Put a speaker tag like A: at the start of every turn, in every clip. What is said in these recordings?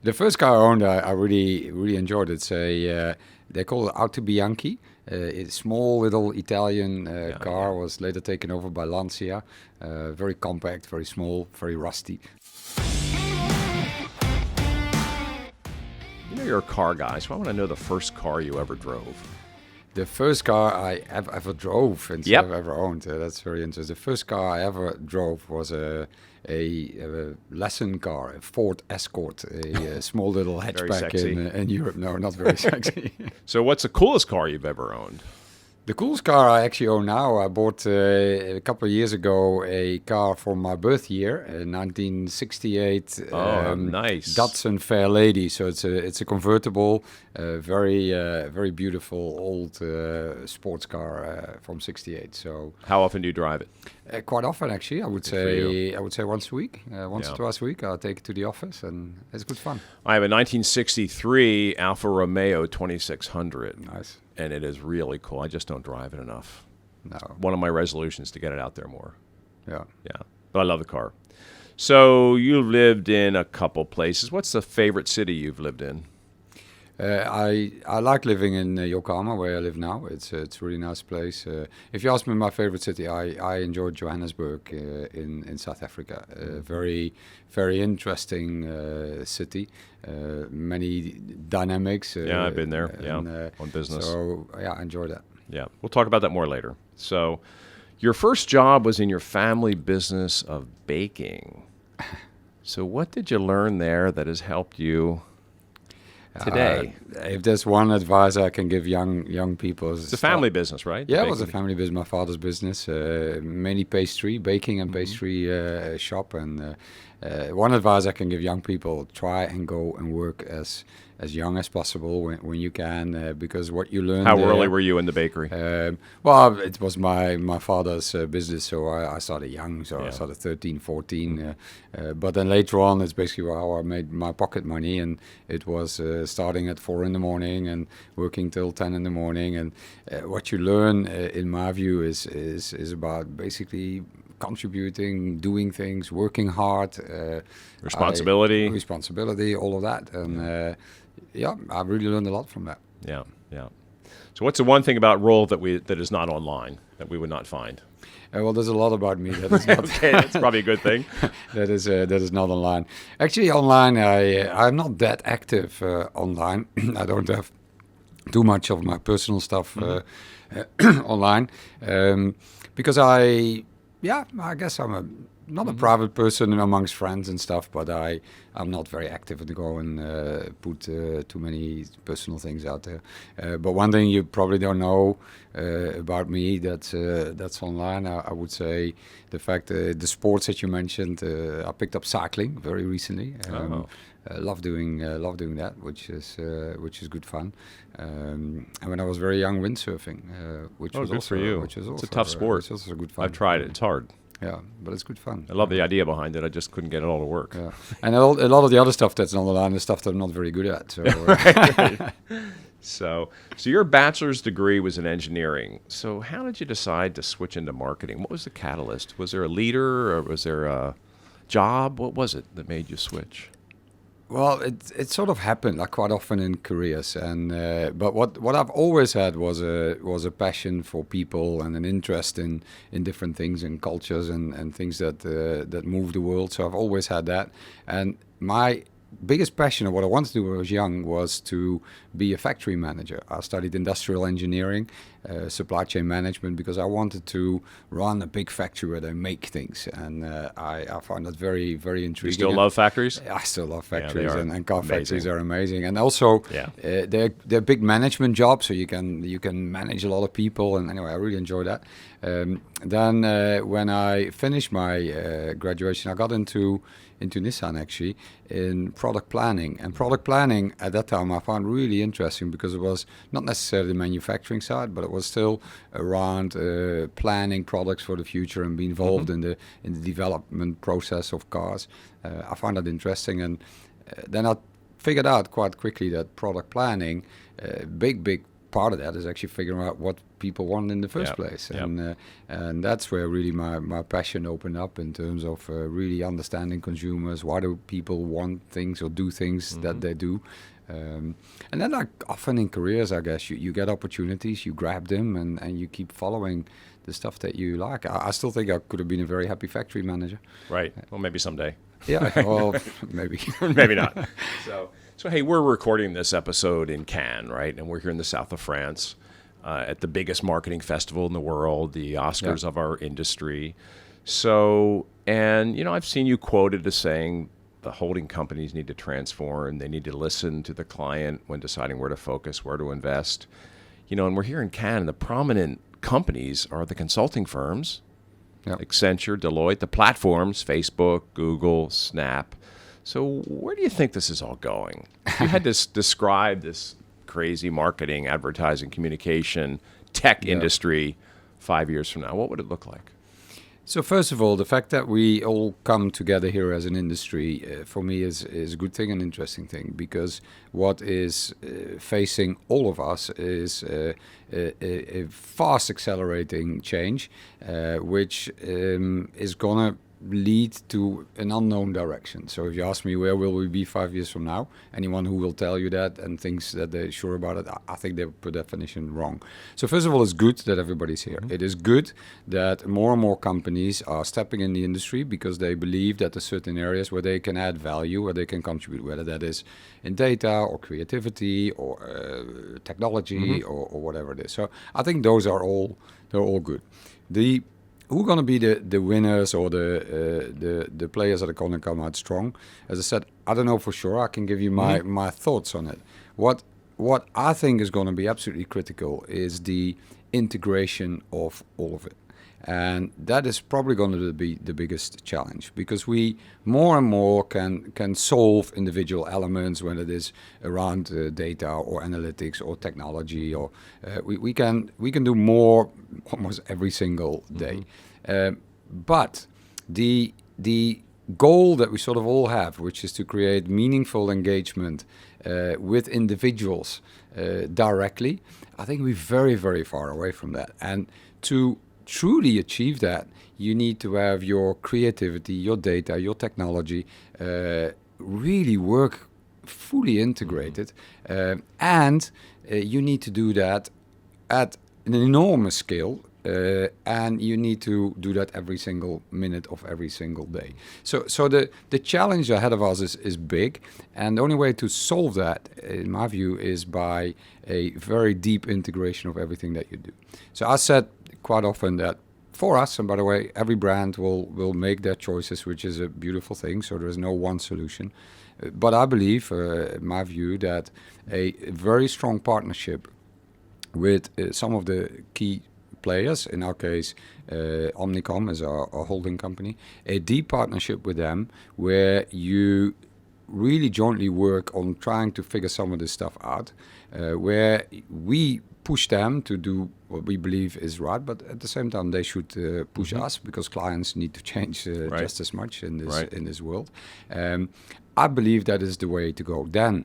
A: The first car I owned, I really enjoyed it. It's they call it Auto Bianchi. It's a small little Italian car. Was later taken over by Lancia. Very compact, very small, very rusty.
B: You know you're a car guy, so I want to know the first car you ever drove.
A: The first car I ever drove instead of ever owned. That's very interesting. The first car I ever drove was a lesson car, a Ford Escort, a small little hatchback in Europe. No, not very sexy.
B: So what's the coolest car you've ever owned?
A: The coolest car I actually own now, I bought a couple of years ago a car for my birth year, 1968.
B: Nice.
A: Datsun Fair Lady. So it's a convertible, very beautiful old sports car from '68. So
B: how often do you drive it?
A: Quite often, actually. I would say once a week, or twice a week. I'll take it to the office, and it's good fun.
B: I have a 1963 Alfa Romeo 2600.
A: Nice.
B: And it is really cool. I just don't drive it enough.
A: No.
B: One of my resolutions to get it out there more.
A: Yeah.
B: But I love the car. So you've lived in a couple places. What's the favorite city you've lived in?
A: I like living in Yokohama, where I live now. It's a really nice place. If you ask me my favorite city, I enjoy Johannesburg in South Africa. Very interesting city. Many dynamics.
B: I've been there. On business.
A: So I enjoy that.
B: Yeah, we'll talk about that more later. So, your first job was in your family business of baking. So, what did you learn there that has helped you today?
A: If there's one advice I can give young people,
B: it's a family business, right?
A: Yeah, it was a family business. My father's business, mainly pastry, baking and pastry shop. And one advice I can give young people: try and go and work as young as possible when you can, because what you learn.
B: How early were you in the bakery?
A: Well, it was my father's business, so I started young. So I started 13, 14. But then later on, it's basically how I made my pocket money, and it was starting at 4 in the morning and working till 10 in the morning. And what you learn, in my view, is about basically contributing, doing things, working hard, responsibility, all of that. And I really learned a lot from that.
B: Yeah. So what's the one thing about Roel that is not online, that we would not find?
A: Well, there's a lot about me that is not.
B: Okay, that's probably a good thing.
A: that is not online. Actually, online, I'm not that active online. I don't have too much of my personal stuff online because I guess I'm not a private person amongst friends and stuff, but I'm not very active to go and put too many personal things out there. But one thing you probably don't know about me that's online, I would say the fact the sports that you mentioned. I picked up cycling very recently. Love doing that, which is good fun. And when I was very young, windsurfing, which was
B: good
A: also
B: for you.
A: Which is also
B: it's a tough sport.
A: It's also good fun.
B: I've tried it. It's hard.
A: Yeah, but it's good fun.
B: I love the idea behind it. I just couldn't get it all to work.
A: Yeah, and a lot of the other stuff that's not online is stuff that I'm not very good at. So,
B: right. So your bachelor's degree was in engineering. So how did you decide to switch into marketing? What was the catalyst? Was there a leader, or was there a job? What was it that made you switch?
A: Well, it sort of happened like quite often in careers, and but what I've always had was a passion for people and an interest in different things and cultures and things that move the world. So I've always had that, and my biggest passion of what I wanted to do when I was young was to be a factory manager. I studied industrial engineering, supply chain management, because I wanted to run a big factory where they make things, and I found that very, very intriguing.
B: You still love factories?
A: I still love factories, and car
B: amazing.
A: Factories are amazing, and also they're big management jobs, so you can manage a lot of people, and anyway, I really enjoy that. Then when I finished my graduation, I got into Nissan actually in product planning. And product planning at that time I found really interesting because it was not necessarily the manufacturing side, but it was still around planning products for the future and being involved in the development process of cars. I found that interesting, and then I figured out quite quickly that product planning, big part of that is actually figuring out what people want in the first place. And that's where really my passion opened up in terms of really understanding consumers. Why do people want things or do things that they do? And then, like often in careers, I guess you get opportunities, you grab them, and you keep following the stuff that you like. I still think I could have been a very happy factory manager.
B: Right. Well, maybe someday.
A: Yeah. Well, maybe.
B: Maybe not. So hey, we're recording this episode in Cannes, right? And we're here in the south of France at the biggest marketing festival in the world, the Oscars of our industry. So, and I've seen you quoted as saying the holding companies need to transform. They need to listen to the client when deciding where to focus, where to invest. And we're here in Cannes. The prominent companies are the consulting firms, Accenture, Deloitte, the platforms, Facebook, Google, Snap. So where do you think this is all going? If you had to describe this crazy marketing, advertising, communication, tech industry 5 years from now, what would it look like?
A: So first of all, the fact that we all come together here as an industry, for me, is a good thing, an interesting thing, because what is facing all of us is a fast accelerating change, which is going to lead to an unknown direction. So if you ask me where will we be 5 years from now, anyone who will tell you that and thinks that they're sure about it, I think they're per definition wrong. So first of all, it's good that everybody's here. It is good that more and more companies are stepping in the industry because they believe that there's certain areas where they can add value, where they can contribute, whether that is in data or creativity or technology or whatever it is. So I think they're all good. Who are going to be the winners or the players that are going to come out strong? As I said, I don't know for sure. I can give you my thoughts on it. What I think is going to be absolutely critical is the integration of all of it. And that is probably going to be the biggest challenge, because we more and more can solve individual elements, whether it is around data or analytics or technology, or we can do more almost every single day. But the goal that we sort of all have, which is to create meaningful engagement with individuals directly, I think we're very, very far away from that. And to truly achieve that, you need to have your creativity, your data, your technology really work fully integrated. And you need to do that at an enormous scale. And you need to do that every single minute of every single day. So the challenge ahead of us is big, and the only way to solve that, in my view, is by a very deep integration of everything that you do. So I said quite often that for us, and by the way, every brand will make their choices, which is a beautiful thing, so there is no one solution. But I believe, in my view, that a very strong partnership with some of the key players, in our case, Omnicom is our holding company, a deep partnership with them where you really jointly work on trying to figure some of this stuff out, where we push them to do what we believe is right, but at the same time they should push us, because clients need to change just as much in this world. I believe that is the way to go. Then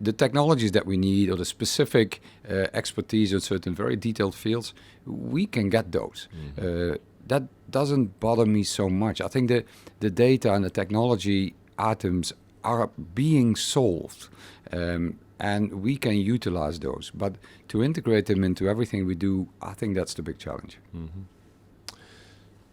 A: the technologies that we need, or the specific expertise in certain very detailed fields, we can get those. That doesn't bother me so much. I think the data and the technology items are being solved, and we can utilize those. But to integrate them into everything we do, I think that's the big challenge.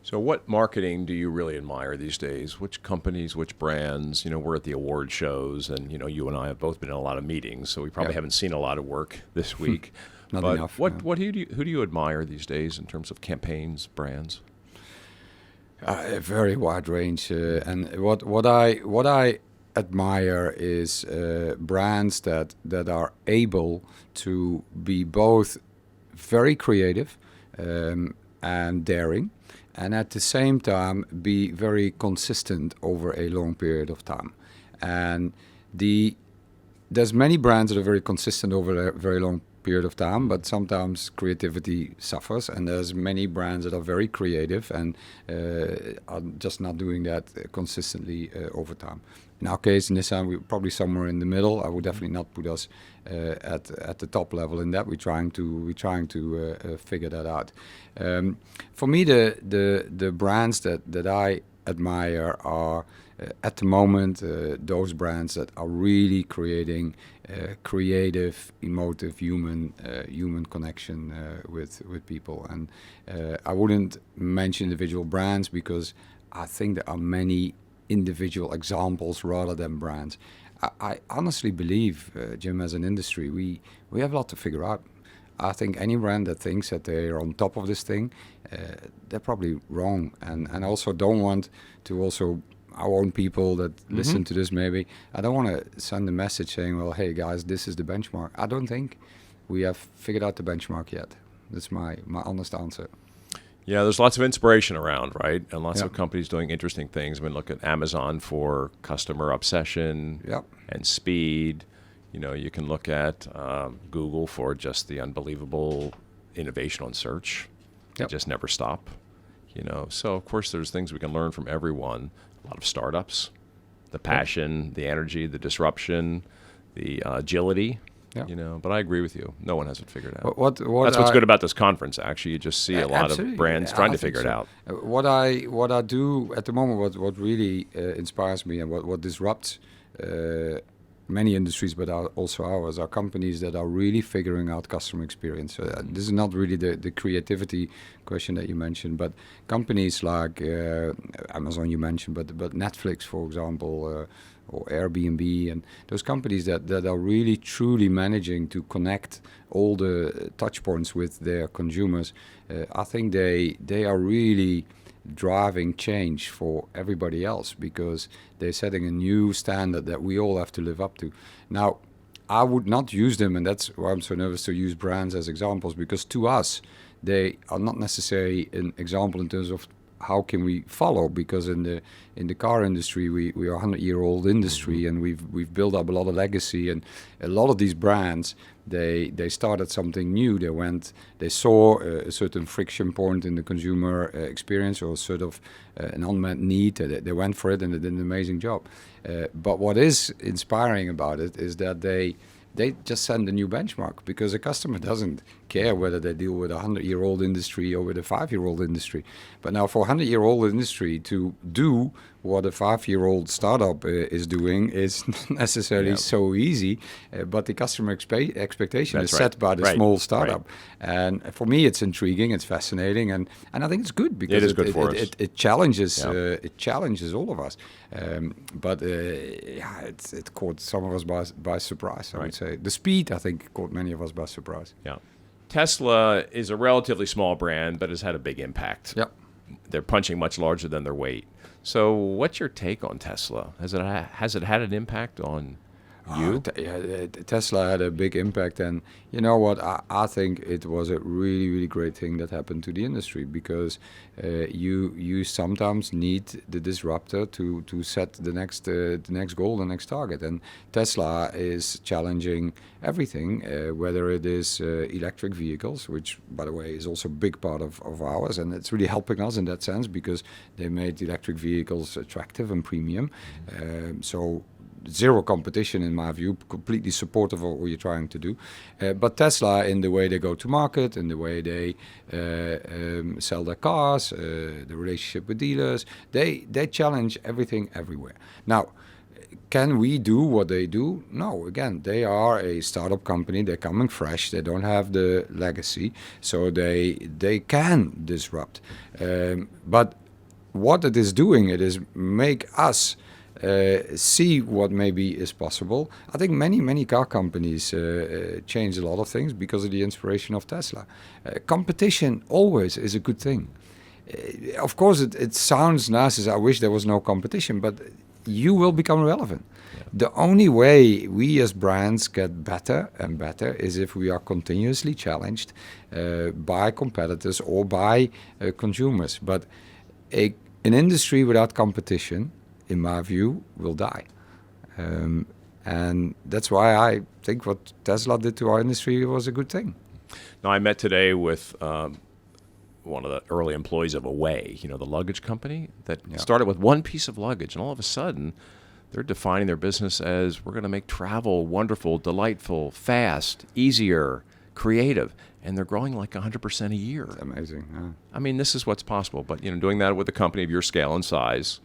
B: So what marketing do you really admire these days? Which companies, which brands? We're at the award shows, and you and I have both been in a lot of meetings, so we probably haven't seen a lot of work this week.
A: Not
B: but
A: enough.
B: Who do you admire these days in terms of campaigns, brands?
A: A very wide range, and what I admire is brands that are able to be both very creative and daring, and at the same time be very consistent over a long period of time. And there's many brands that are very consistent over a very long period of time, but sometimes creativity suffers, and there's many brands that are very creative and are just not doing that consistently over time. In our case, Nissan, we're probably somewhere in the middle. I would definitely not put us at the top level in that. We're trying to figure that out. For me, the brands that I admire are at the moment those brands that are really creating creative, emotive, human connection with people. And I wouldn't mention individual brands because I think there are many individual examples rather than brands. I honestly believe, Jim, as an industry, we have a lot to figure out. I think any brand that thinks that they're on top of this thing, they're probably wrong. And I also don't want to also our own people that listen to this maybe, I don't want to send a message saying, well, hey guys, this is the benchmark. I don't think we have figured out the benchmark yet. That's my honest answer.
B: Yeah, there's lots of inspiration around, right? And lots of companies doing interesting things. I mean, look at Amazon for customer obsession and speed. You know, you can look at Google for just the unbelievable innovation on search. They just never stop. You know, so of course there's things we can learn from everyone. A lot of startups, the passion, the energy, the disruption, the agility. You know, but I agree with you. No one has it figured out. That's what's good about this conference. Actually, you just see a lot of brands trying to figure it out.
A: What I do at the moment, what really inspires me and what disrupts many industries, but also ours, are companies that are really figuring out customer experience. This is not really the creativity question that you mentioned, but companies like Amazon you mentioned, but Netflix, for example, or Airbnb, and those companies that are really truly managing to connect all the touch points with their consumers. I think they are really driving change for everybody else because they're setting a new standard that we all have to live up to. Now, I would not use them, and that's why I'm so nervous to use brands as examples, because to us, they are not necessarily an example in terms of how can we follow, because in the car industry we are a 100-year-old industry, and we've built up a lot of legacy, and a lot of these brands they started something new. They saw a certain friction point in the consumer experience, or sort of an unmet need. They went for it and they did an amazing job. But what is inspiring about it is that they just send a new benchmark, because a customer doesn't care whether they deal with a 100-year-old industry or with a 5-year-old industry. But now for a 100-year-old industry to do what a 5-year-old startup is doing is not necessarily so easy, but the customer expectation is set by the small startup. And for me, it's intriguing, it's fascinating, and I think it's good, because it challenges it challenges all of us. But it caught some of us by surprise, I would say. The speed, I think, caught many of us by surprise.
B: Yeah. Tesla is a relatively small brand, but has had a big impact.
A: Yep.
B: They're punching much larger than their weight. So what's your take on Tesla? Has it had an impact on you?
A: Tesla had a big impact, and you know what? I think it was a really, really great thing that happened to the industry, because you sometimes need the disruptor to set the next goal, the next target. And Tesla is challenging everything, whether it is electric vehicles, which, by the way, is also a big part of ours, and it's really helping us in that sense, because they made electric vehicles attractive and premium. So zero competition, in my view, completely supportive of what you're trying to do. But Tesla, in the way they go to market, in the way they sell their cars, the relationship with dealers, they challenge everything everywhere. Now, can we do what they do? No. Again, they are a startup company. They're coming fresh. They don't have the legacy, so they can disrupt. But what it is doing, it is make us see what maybe is possible. I think many car companies change a lot of things because of the inspiration of Tesla. Competition always is a good thing. Of course, it sounds nice as I wish there was no competition, but you will become relevant. Yeah. The only way we as brands get better and better is if we are continuously challenged by competitors or by consumers. But an industry without competition, in my view, will die. And that's why I think what Tesla did to our industry was a good thing.
B: Now, I met today with one of the early employees of Away, the luggage company that started with one piece of luggage, and all of a sudden they're defining their business as we're going to make travel wonderful, delightful, fast, easier, creative, and they're growing like 100% a year.
A: It's amazing. Yeah.
B: I mean, this is what's possible. But doing that with a company of your scale and size.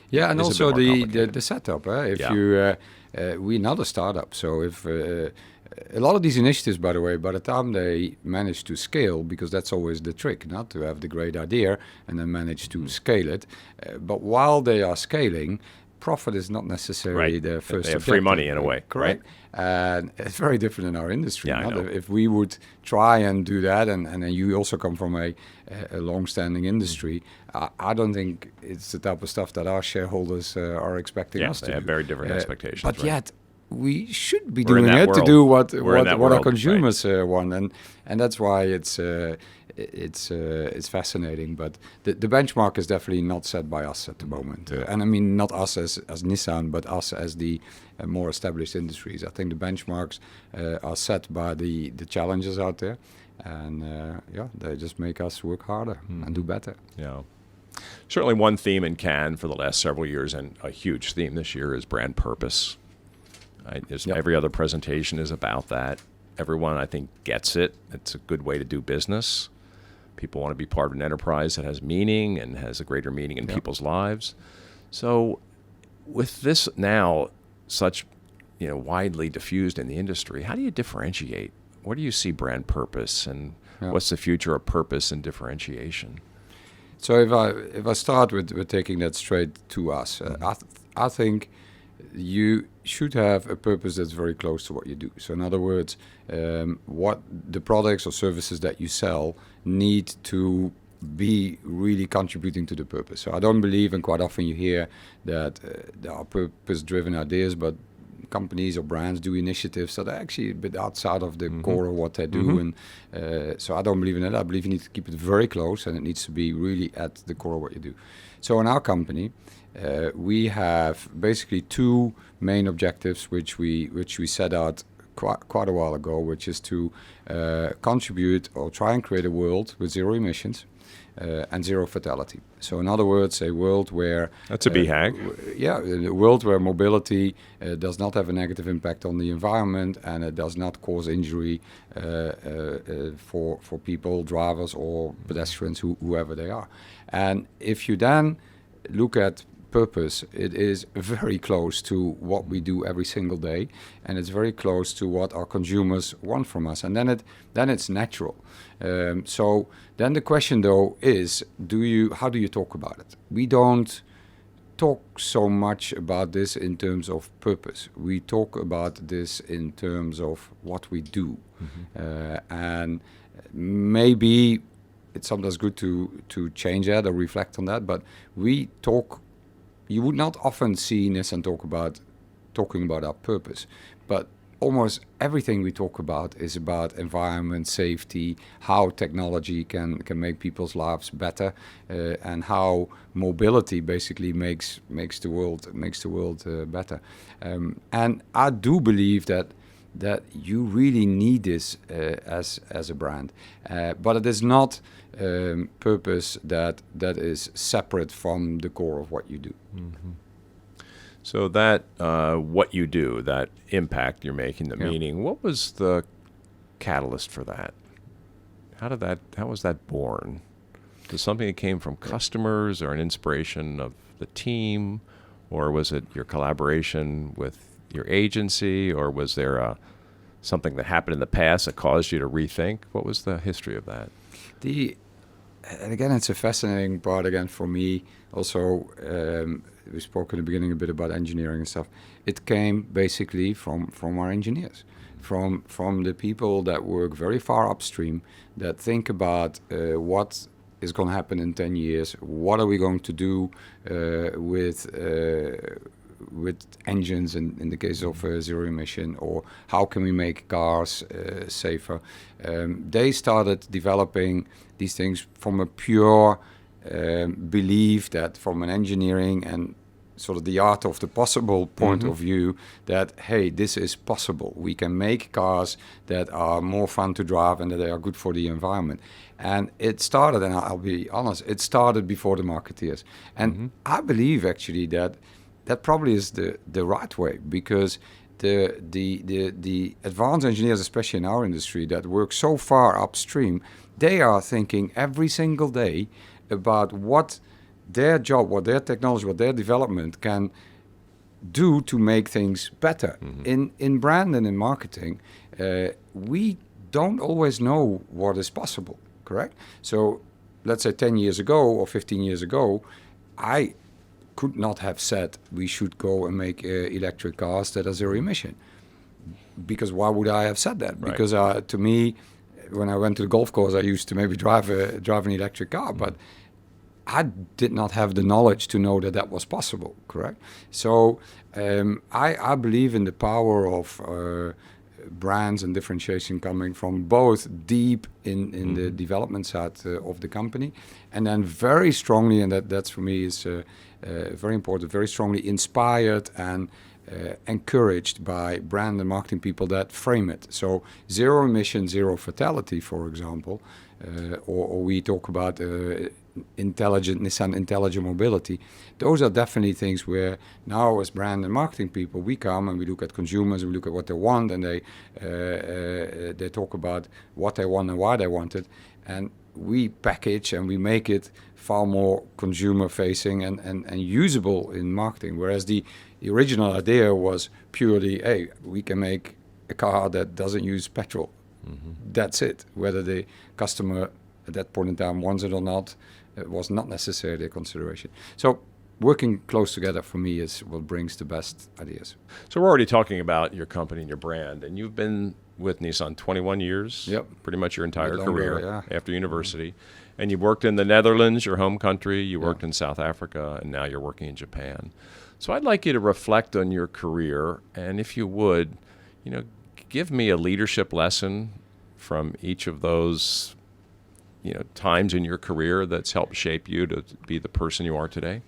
A: Yeah, and
B: is a
A: also
B: bit more
A: the
B: complicated.
A: setup. If
B: Yeah.
A: we're not a startup, so if a lot of these initiatives, by the way, by the time they manage to scale, because that's always the trick, not to have the great idea and then manage to scale it. But while they are scaling, profit is not necessarily
B: Right.
A: the first
B: They have free
A: objective.
B: money in a way,
A: Correct. And it's very different in our industry.
B: Yeah, I
A: not?
B: know.
A: If we would try and do that, and then you also come from a long-standing industry, I don't think it's the type of stuff that our shareholders are expecting
B: Yeah,
A: us to
B: they
A: do.
B: have very different expectations.
A: But
B: right?
A: yet, we should be
B: We're in
A: doing
B: that
A: it to
B: world.
A: do what
B: We're in that
A: our
B: world,
A: consumers want, and that's why it's fascinating. But the benchmark is definitely not set by us at the moment, and I mean not us as Nissan, but us as the more established industries. I think the benchmarks are set by the challenges out there, and they just make us work harder and do better.
B: Yeah. Certainly one theme in Cannes for the last several years, and a huge theme this year, is brand purpose. Every other presentation is about that. Everyone, I think, gets it. It's a good way to do business. People want to be part of an enterprise that has meaning and has a greater meaning in people's lives. So with this now such widely diffused in the industry, how do you differentiate? Where do you see brand purpose, and what's the future of purpose and differentiation?
A: So if I start with taking that straight to us, I think you should have a purpose that's very close to what you do. So in other words, what the products or services that you sell need to be really contributing to the purpose. So I don't believe, and quite often you hear that there are purpose-driven ideas, but companies or brands do initiatives that are actually a bit outside of the core of what they do. And so I don't believe in that. I believe you need to keep it very close, and it needs to be really at the core of what you do. So in our company, we have basically two main objectives which we set out quite a while ago, which is to contribute or try and create a world with zero emissions and zero fatality. So in other words, a world where...
B: That's a BHAG.
A: A world where mobility does not have a negative impact on the environment, and it does not cause injury for people, drivers or pedestrians, whoever they are. And if you then look at purpose, it is very close to what we do every single day, and it's very close to what our consumers want from us, and then it's natural. So then the question though is, how do you talk about it? We don't talk so much about this in terms of purpose. We talk about this in terms of what we do, and maybe it's sometimes good to change that or reflect on that. But we talk. You would not often see Nissan talking about our purpose, but almost everything we talk about is about environment, safety, how technology can make people's lives better, and how mobility basically makes the world better. And I do believe that you really need this as a brand, but it is not purpose that is separate from the core of what you do.
B: So that what you do, that impact you're making, the meaning, what was the catalyst for that? How was that born? Was it something that came from customers, or an inspiration of the team, or was it your collaboration with your agency, or was there something that happened in the past that caused you to rethink? What was the history of that?
A: And again, it's a fascinating part again for me. Also, we spoke in the beginning a bit about engineering and stuff. It came basically from our engineers, from the people that work very far upstream, that think about what is going to happen in 10 years. What are we going to do with engines in the case of zero emission, or how can we make cars safer? They started developing these things from a pure belief that, from an engineering and sort of the art of the possible point of view, that, hey, this is possible. We can make cars that are more fun to drive and that they are good for the environment. And it started, and I'll be honest, it started before the marketeers. And I believe actually that that probably is the right way, because the advanced engineers, especially in our industry, that work so far upstream, they are thinking every single day about what their job, what their technology, what their development can do to make things better. In brand and in marketing, we don't always know what is possible, correct? So let's say 10 years ago or 15 years ago, I could not have said we should go and make electric cars that are zero emission. Because why would I have said that?
B: Right.
A: Because to me, when I went to the golf course, I used to maybe drive an electric car, but I did not have the knowledge to know that that was possible, correct? So I believe in the power of brands and differentiation coming from both deep in the development side of the company, and then very strongly, and that's for me is very important, very strongly inspired and encouraged by brand and marketing people that frame it. So zero emission, zero fatality, for example, or we talk about Nissan Intelligent Mobility. Those are definitely things where now, as brand and marketing people, we come and we look at consumers, we look at what they want, and they talk about what they want and why they want it, and we package and we make it far more consumer facing and usable in marketing. Whereas the original idea was purely, hey, we can make a car that doesn't use petrol. That's it. Whether the customer at that point in time wants it or not, it was not necessarily a consideration. So working close together for me is what brings the best ideas.
B: So we're already talking about your company and your brand, and you've been with Nissan 21 years,
A: Yep.
B: pretty much your entire
A: Longer,
B: career
A: yeah.
B: after university. And you worked in the Netherlands, your home country, you worked in South Africa, and now you're working in Japan. So I'd like you to reflect on your career, and if you would, give me a leadership lesson from each of those times in your career that's helped shape you to be the person you are today.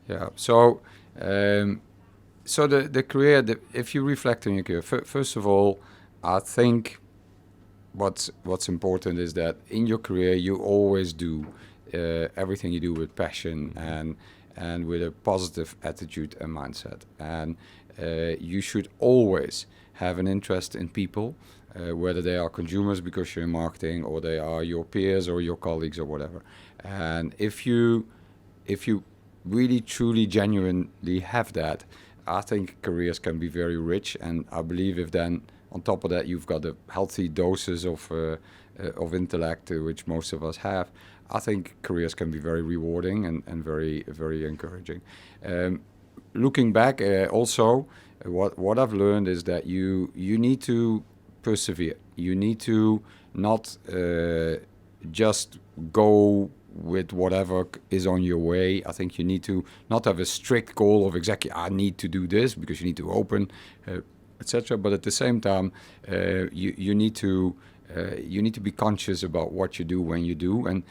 A: Yeah. So, the career. If you reflect on your career, first of all, I think what's important is that in your career you always do everything you do with passion and with a positive attitude and mindset, and you should always have an interest in people. Whether they are consumers because you're in marketing, or they are your peers or your colleagues or whatever. And if you really, truly, genuinely have that, I think careers can be very rich. And I believe if then on top of that you've got a healthy doses of intellect, which most of us have, I think careers can be very rewarding and very, very encouraging. Looking back, also, what I've learned is that you need to persevere. You need to not just go with whatever is on your way. I think you need to not have a strict goal of exactly I need to do this because you need to open, etc. But at the same time, you need to be conscious about what you do when you do, and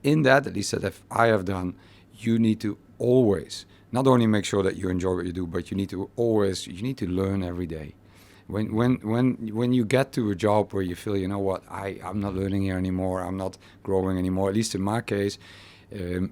A: in that, at least that I have done, you need to always not only make sure that you enjoy what you do, but you need to learn every day. When you get to a job where you feel, you know what, I'm not learning here anymore, I'm not growing anymore, at least in my case,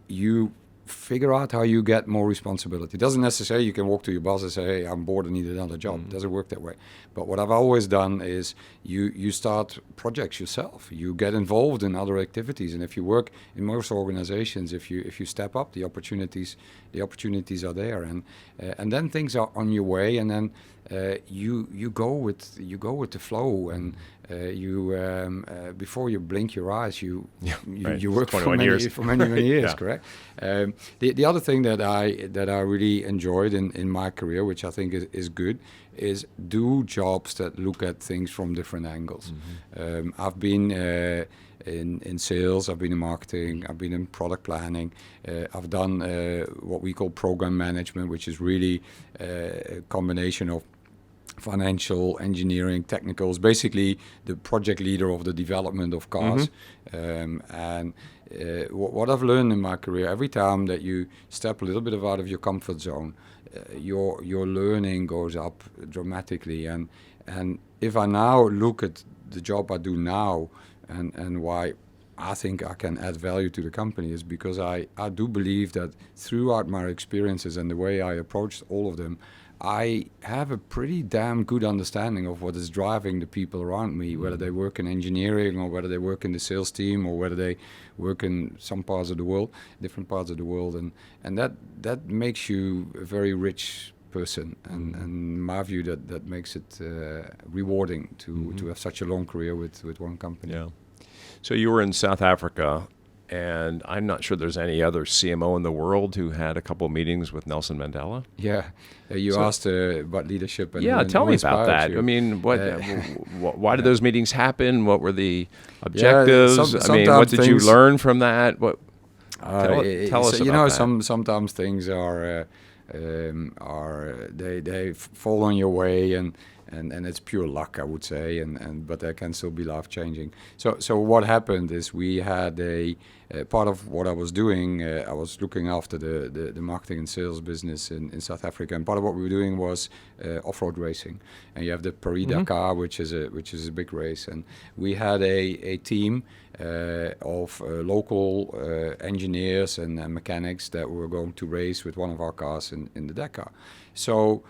A: you figure out how you get more responsibility. It doesn't necessarily you can walk to your boss and say, hey, I'm bored, I need another job. It doesn't work that way. But what I've always done is you start projects yourself. You get involved in other activities. And if you work in most organizations, if you step up, the opportunities are there. And then things are on your way, and then you go with the flow, and before you blink your eyes, you work for many years, yeah. Correct. The other thing that I really enjoyed in my career, which I think is good, is do jobs that look at things from different angles. I've been in sales, I've been in marketing, I've been in product planning, I've done what we call program management, which is really a combination of financial, engineering, technicals, basically the project leader of the development of cars. What I've learned in my career, every time that you step a little bit out of your comfort zone, your learning goes up dramatically. And if I now look at the job I do now and why I think I can add value to the company is because I do believe that throughout my experiences and the way I approached all of them, I have a pretty damn good understanding of what is driving the people around me, whether they work in engineering or whether they work in the sales team or whether they work in some parts of the world, different parts of the world. And that makes you a very rich person. And in my view, that makes it rewarding to have such a long career with one company.
B: Yeah. So you were in South Africa, and I'm not sure there's any other CMO in the world who had a couple of meetings with Nelson Mandela.
A: Yeah, you asked about leadership. And
B: tell me about that.
A: You.
B: I mean, why did those meetings happen? What were the objectives? I mean, what did you learn from that? What? Tell us about that.
A: Sometimes things are they fall on your way and it's pure luck, I would say, but they can still be life changing. So what happened is we had a part of what I was doing. I was looking after the marketing and sales business in South Africa, and part of what we were doing was off-road racing. And you have the Paris-Dakar, which is a big race, and we had a team of local engineers and mechanics that were going to race with one of our cars in the Dakar. So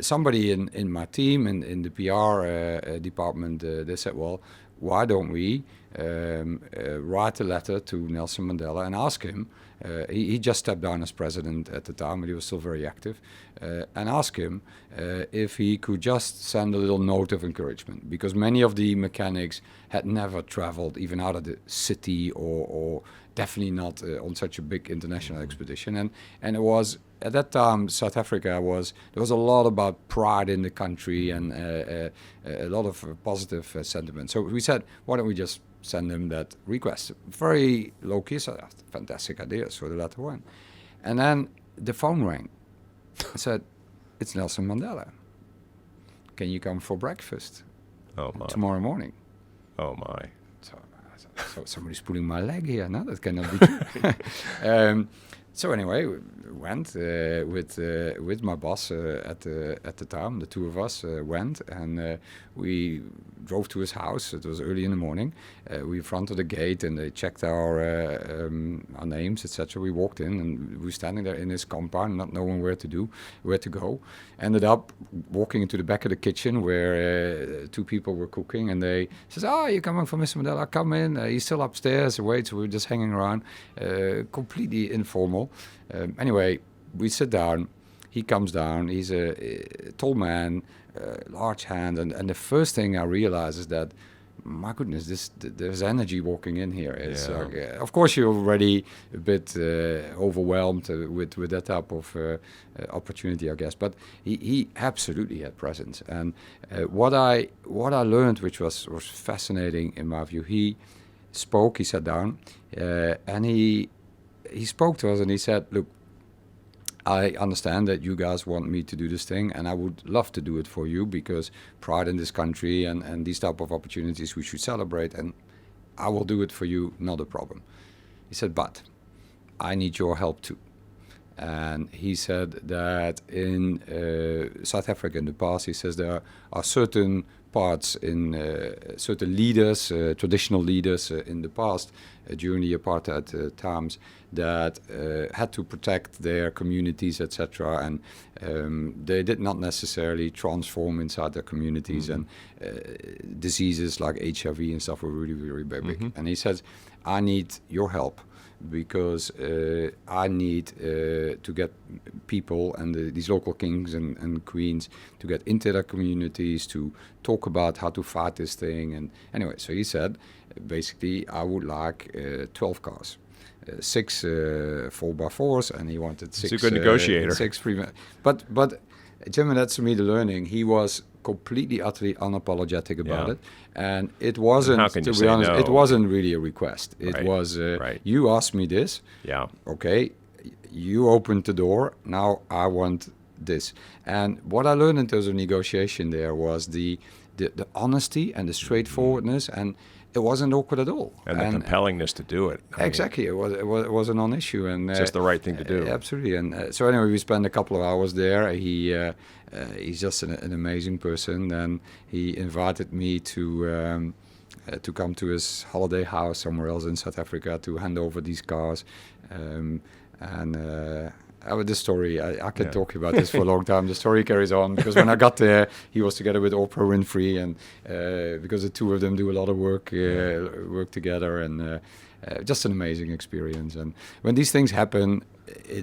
A: somebody in my team, in the PR department, they said, well, why don't we write a letter to Nelson Mandela and ask him, he just stepped down as president at the time, but he was still very active, and ask him if he could just send a little note of encouragement, because many of the mechanics had never traveled even out of the city or definitely not on such a big international expedition. And it was, at that time, South Africa there was a lot about pride in the country and a lot of positive sentiment. So we said, why don't we just send them that request? Very low key, so fantastic idea. So the letter went. And then the phone rang. I said, it's Nelson Mandela. Can you come for breakfast tomorrow morning?
B: Oh, my.
A: So somebody's pulling my leg here. No, that cannot be true. So anyway, we went with my boss at the time. The two of us went, and we drove to his house. It was early in the morning. We fronted the gate, and they checked our names, etc. We walked in, and we were standing there in his compound, not knowing where to go. Ended up walking into the back of the kitchen where two people were cooking, and they says, you're coming from Mr. Mandela? Come in. He's still upstairs. Wait, so we were just hanging around, completely informal. Anyway, we sit down. He comes down. He's a tall man, large hand, and the first thing I realize is that, my goodness, there's energy walking in here. It's like, of course, you're already a bit overwhelmed with that type of opportunity, I guess. But he absolutely had presence. And what I learned, which was fascinating in my view, he spoke. He sat down, and he spoke to us, and he said, look, I understand that you guys want me to do this thing, and I would love to do it for you, because pride in this country and these type of opportunities we should celebrate, and I will do it for you, not a problem. He said, but I need your help too. And he said that in South Africa in the past, he says there are certain parts in certain leaders, traditional leaders in the past, during the apartheid times, that had to protect their communities, etc. And they did not necessarily transform inside their communities, and diseases like HIV and stuff were really, really big. And he says, I need your help, because I need to get people and these local kings and queens to get into their communities, to talk about how to fight this thing. And anyway, so he said, basically, I would like 12 cars. 6 4x4s, and he wanted 6.
B: He's a good negotiator.
A: 6 but Jim, and that's to me the learning. He was completely, utterly unapologetic about it, and it wasn't.
B: How can you
A: to
B: say
A: be honest,
B: no?
A: it wasn't really a request. It was, you asked me this.
B: Yeah.
A: Okay, you opened the door. Now I want this. And what I learned in terms of negotiation there was the honesty and the straightforwardness, and it wasn't awkward at all.
B: And the compellingness to do it.
A: Exactly. It was a non-issue. And
B: just the right thing to do.
A: Absolutely. And so anyway, we spent a couple of hours there. He's just an amazing person. And he invited me to to come to his holiday house somewhere else in South Africa to hand over these cars. This story, I can talk about this for a long time. The story carries on because when I got there, he was together with Oprah Winfrey, and because the two of them do a lot of work together, and just an amazing experience. And when these things happen,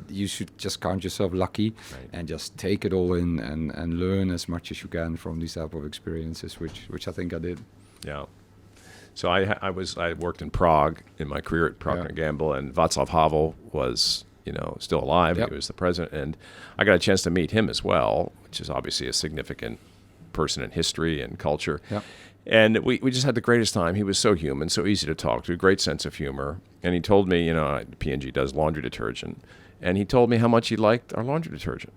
A: you should just count yourself lucky and just take it all in and learn as much as you can from these type of experiences, which I think I did.
B: Yeah. So I worked in Prague in my career at Procter & Gamble, and Václav Havel was still alive. He was the president, and I got a chance to meet him as well, which is obviously a significant person in history and culture. Yep. And we just had the greatest time. He was so human, so easy to talk to, great sense of humor. And he told me, P&G does laundry detergent, and he told me how much he liked our laundry detergent.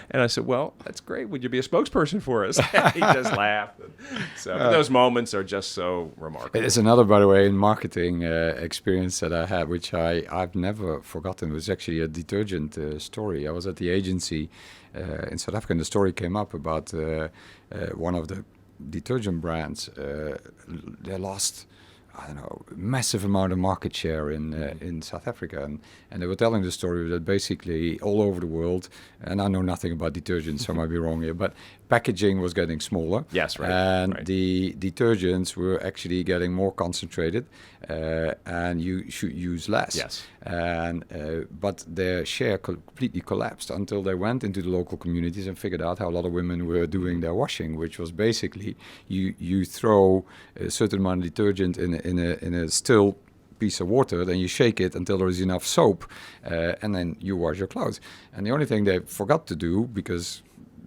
B: And I said, well, that's great. Would you be a spokesperson for us? He just laughed. So those moments are just so remarkable.
A: It's another, by the way, in marketing experience that I had, which I've never forgotten. It was actually a detergent story. I was at the agency in South Africa, and the story came up about one of the detergent brands. They lost, I don't know, massive amount of market share in South Africa, and they were telling the story that basically all over the world, and I know nothing about detergents, so I might be wrong here, but packaging was getting smaller.
B: Yes, right.
A: And the detergents were actually getting more concentrated, and you should use less.
B: Yes.
A: And but their share completely collapsed until they went into the local communities and figured out how a lot of women were doing their washing, which was basically you throw a certain amount of detergent in a still piece of water, then you shake it until there is enough soap, and then you wash your clothes. And the only thing they forgot to do, because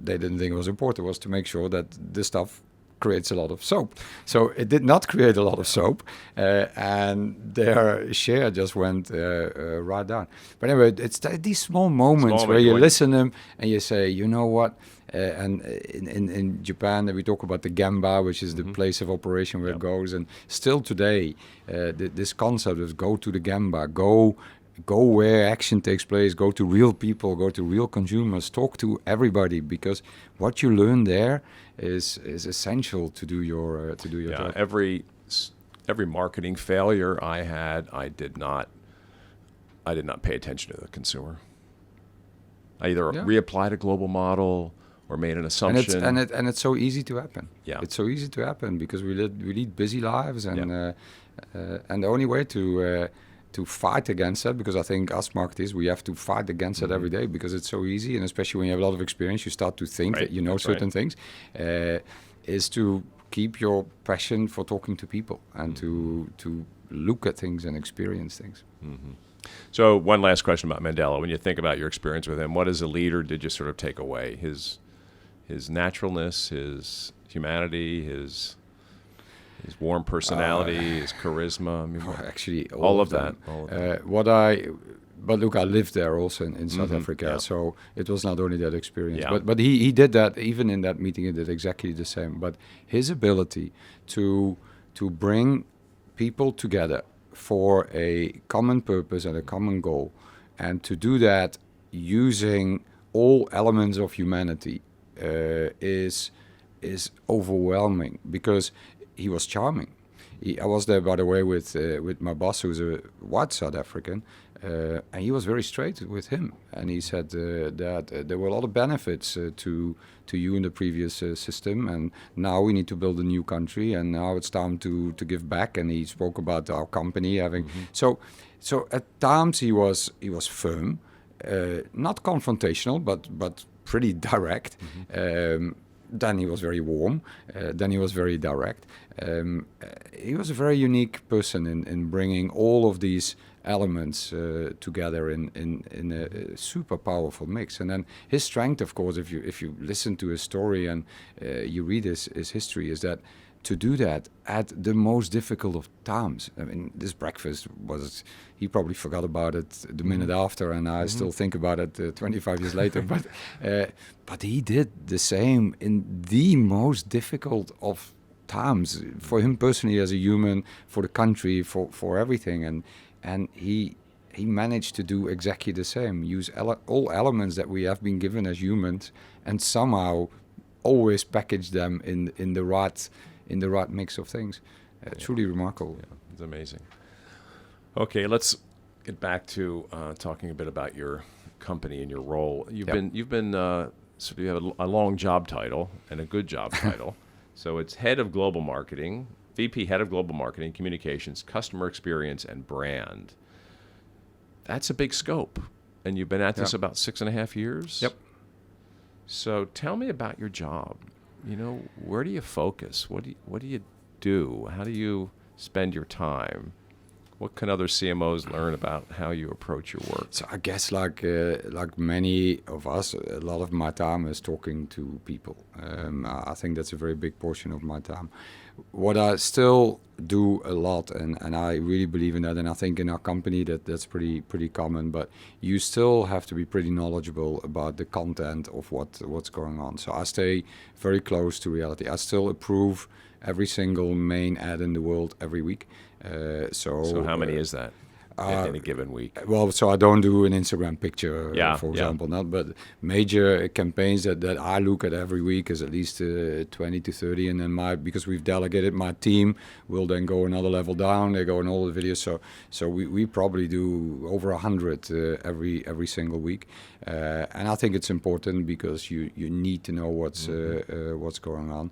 A: they didn't think it was important, was to make sure that this stuff creates a lot of soap. So it did not create a lot of soap, and their share just went right down. But anyway, it's these small moments where you listen to them and you say, you know what? And in Japan, we talk about the Gemba, which is the place of operation where it goes. And still today, this concept of go to the Gemba, go where action takes place, go to real people, go to real consumers, talk to everybody, because what you learn there is essential to do your job.
B: Every marketing failure I had, I did not pay attention to the consumer. I either reapplied a global model or made an assumption.
A: And it's so easy to happen.
B: Yeah.
A: It's so easy to happen because we lead busy lives, and the only way to fight against that, because I think us marketers, we have to fight against it every day, because it's so easy, and especially when you have a lot of experience, you start to think that you know certain things, is to keep your passion for talking to people and to look at things and experience things.
B: Mm-hmm. So one last question about Mandela. When you think about your experience with him, what as a leader did you sort of take away? His naturalness, his humanity, his warm personality, his charisma. I mean,
A: actually,
B: all of that.
A: But look, I lived there also in South Africa, so it was not only that experience. But he did that, even in that meeting, he did exactly the same. But his ability to bring people together for a common purpose and a common goal, and to do that using all elements of humanity is overwhelming, because he was charming. I was there, by the way, with my boss, who's a white South African, and he was very straight with him. And he said that there were a lot of benefits to you in the previous system, and now we need to build a new country, and now it's time to give back. And he spoke about our company having so at times he was firm, not confrontational, but pretty direct. Then he was very warm. Then he was very direct. He was a very unique person in bringing all of these elements together in a super powerful mix. And then his strength, of course, if you listen to his story and you read his history, is that to do that at the most difficult of times. I mean, this breakfast he probably forgot about it the minute after, and I still think about it 25 years later. But he did the same in the most difficult of times, for him personally as a human, for the country, for everything. And he managed to do exactly the same, use all elements that we have been given as humans, and somehow always package them in the right in the right mix of things. Truly remarkable.
B: Yeah, it's amazing. Okay, let's get back to talking a bit about your company and your role. You've been so you have a long job title and a good job title. So it's head of global marketing, VP, head of global marketing, communications, customer experience, and brand. That's a big scope. And you've been at this about 6.5 years?
A: Yep.
B: So tell me about your job. Where do you focus? What do you do? How do you spend your time? What can other CMOs learn about how you approach your work?
A: So I guess like many of us, a lot of my time is talking to people. I think that's a very big portion of my time. What I still do a lot, and I really believe in that, and I think in our company that's pretty common, but you still have to be pretty knowledgeable about the content of what's going on. So I stay very close to reality. I still approve every single main ad in the world every week. So
B: how many is that in a given week?
A: Well, so I don't do an Instagram picture, for
B: Yeah.
A: example, but major campaigns that I look at every week is at least 20 to 30, and then because we've delegated, my team will then go another level down. They go in all the videos, so we probably do over 100 every single week, and I think it's important because you need to know what's going on.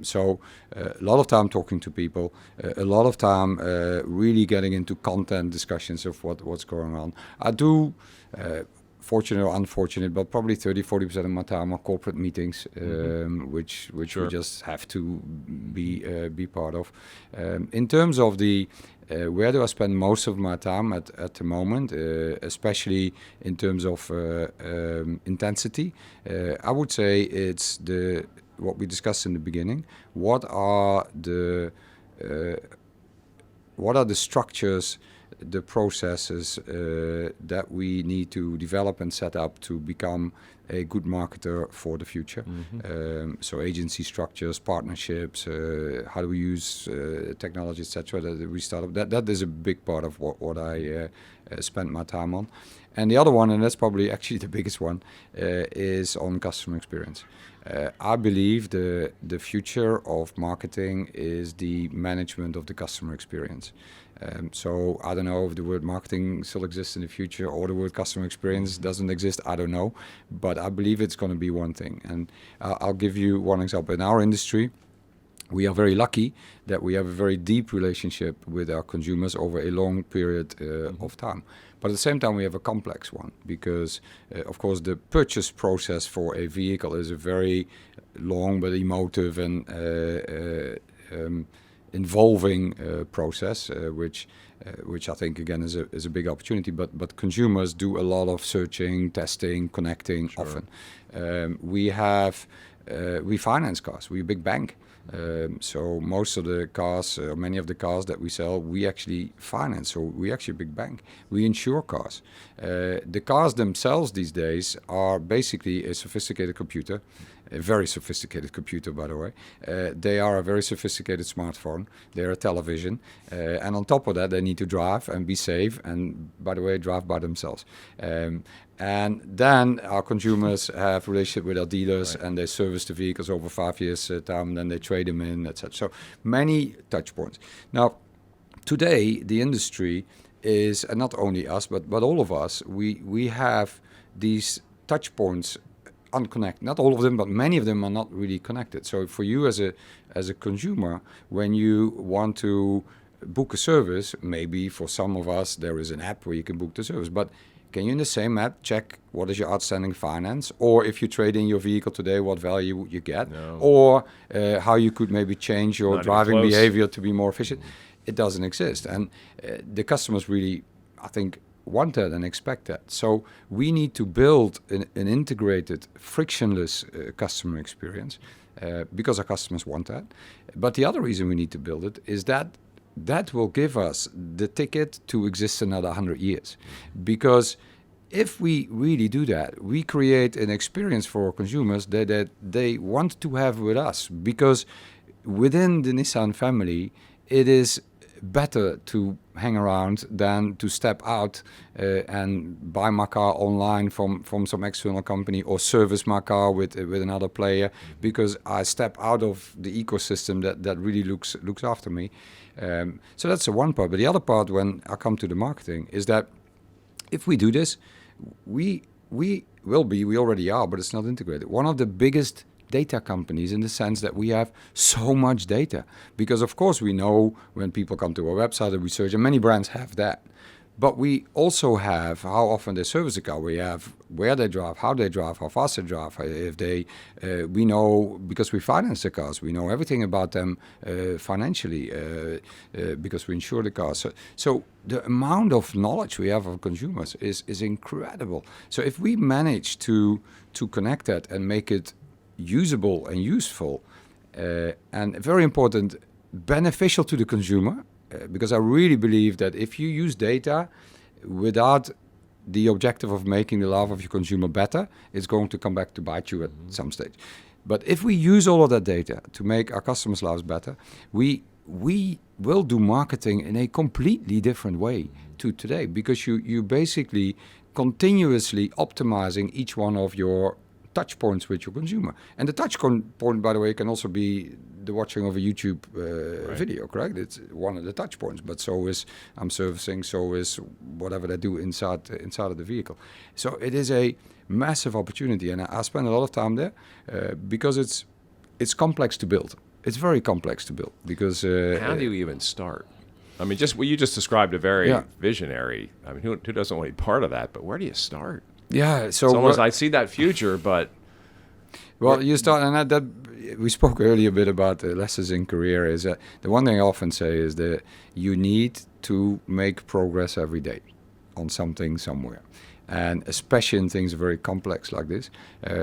A: So a lot of time talking to people, a lot of time really getting into content discussions of what's going on. I do, fortunate or unfortunate, but probably 30-40% of my time are corporate meetings, which
B: Sure.
A: we just have to be part of. In terms of the where do I spend most of my time at the moment, especially in terms of intensity, I would say it's what we discussed in the beginning. What are the structures, the processes that we need to develop and set up to become a good marketer for the future? So agency structures, partnerships, how do we use technology, etc. That we start up. That is a big part of what I spend my time on. And the other one, and that's probably actually the biggest one, is on customer experience. I believe the future of marketing is the management of the customer experience. So I don't know if the word marketing still exists in the future or the word customer experience doesn't exist. I don't know, but I believe it's going to be one thing. And I'll give you one example. In our industry, we are very lucky that we have a very deep relationship with our consumers over a long period of time. But at the same time, we have a complex one because, of course, the purchase process for a vehicle is a very long but emotive and involving process, which I think again is a big opportunity. But consumers do a lot of searching, testing, connecting. Sure. Often. We finance cars. We're a big bank. So most of the cars, many of the cars that we sell, we actually finance. So we're actually a big bank. We insure cars. The cars themselves these days are basically a sophisticated computer, a very sophisticated computer, by the way. They are a very sophisticated smartphone. They're a television. And on top of that, they need to drive and be safe. And by the way, drive by themselves. And then our consumers have relationship with our dealers, right, and they service the vehicles over 5 years time, then they trade them in, etc. So many touch points. Now, today, the industry is, and not only us, but all of us, we have these touch points unconnected. Not all of them, but many of them are not really connected. So for you as a consumer, when you want to book a service, maybe for some of us, there is an app where you can book the service, but can you in the same app check what is your outstanding finance, or if you trade in your vehicle today, what value would you get,
B: no,
A: or how you could maybe change your
B: not
A: driving behavior to be more efficient? It doesn't exist, and the customers really, I think, want that and expect that. So we need to build an integrated, frictionless customer experience because our customers want that. But the other reason we need to build it is that will give us the ticket to exist another 100 years. Because if we really do that, we create an experience for consumers that they want to have with us. Because within the Nissan family, it is better to hang around than to step out and buy my car online from some external company or service my car with another player, because I step out of the ecosystem that really looks after me. So that's the one part. But the other part, when I come to the marketing, is that if we do this, we already are, but it's not integrated. One of the biggest data companies, in the sense that we have so much data, because of course we know when people come to our website and we search, and many brands have that, but we also have how often they service a car. We have where they drive, how fast they drive. If they, we know, because we finance the cars, we know everything about them financially because we insure the cars. So the amount of knowledge we have of consumers is incredible. So if we manage to connect that and make it usable and useful, and very important, beneficial to the consumer, because I really believe that if you use data without the objective of making the life of your consumer better, it's going to come back to bite you at some stage. But if we use all of that data to make our customers' lives better, we will do marketing in a completely different way to today, because you basically continuously optimizing each one of your touch points with your consumer. And the touch point, by the way, can also be the watching of a YouTube video, correct? It's one of the touch points, but so is I'm servicing, so is whatever they do inside of the vehicle. So it is a massive opportunity, and I spend a lot of time there because it's complex to build. It's very complex to build, because
B: how do you even start? I mean, you just described a very visionary. I mean, who doesn't want to be part of that? But where do you start?
A: Yeah, so
B: it's almost, I see that future, but
A: you start, and that we spoke earlier a bit about the lessons in career. Is the one thing I often say is that you need to make progress every day on something somewhere, and especially in things very complex like this.